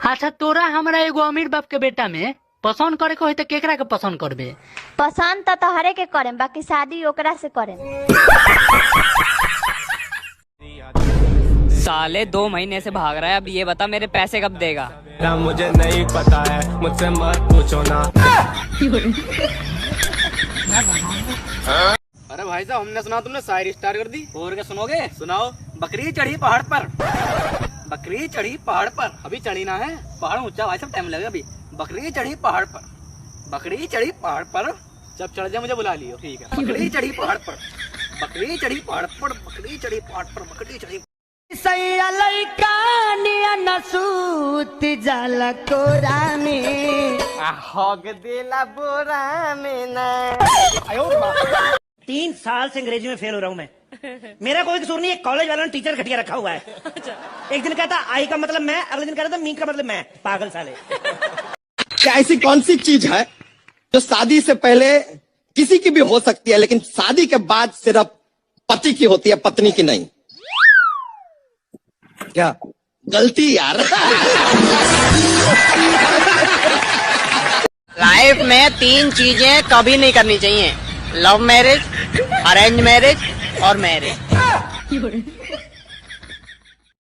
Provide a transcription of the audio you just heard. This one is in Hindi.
अच्छा तोरा हमरा एगो अमीर बाप के बेटा में पसंद करे को है तो केकरा के पसंद करबे? पसंद तो तोहरे के करें, बाकी शादी ओकरा से करें। साले 2 महीने से भाग रहा है, अब ये बता मेरे पैसे कब देगा? मुझे नहीं पता है, मुझसे मत पूछो ना। अरे भाई साहब, हमने सुना तुमने शायरी स्टार्ट कर दी। और क्या सुनोगे? सुनाओ। बकरी चढ़ी पहाड़ पर, बकरी चढ़ी पहाड़ पर, अभी चढ़ी ना है, पहाड़ ऊंचा भाई साहब, टाइम लगेगा अभी। बकरी चढ़ी पहाड़ पर, बकरी चढ़ी पहाड़ पर, जब चढ़ जाए मुझे बुला लियो। ठीक है। बकरी चढ़ी पहाड़ पर, बकरी चढ़ी पहाड़ पर, बकरी चढ़ी पहाड़ पर, बकरी चढ़ी बोरा में ना। 3 साल से अंग्रेजी में फेल हो रहा हूँ मैं। मेरा कोई कसूर नहीं है, कॉलेज वालों ने टीचर घटिया रखा हुआ है। एक दिन कहता आई का मतलब मैं, अगले दिन कहता मी का मतलब मैं। पागल साले। क्या ऐसी कौन सी चीज है जो शादी से पहले किसी की भी हो सकती है लेकिन शादी के बाद सिर्फ पति की होती है, पत्नी की नहीं? क्या गलती यार। लाइफ में 3 चीजें कभी नहीं करनी चाहिए: लव मैरिज, अरेंज मैरिज और मैरिज।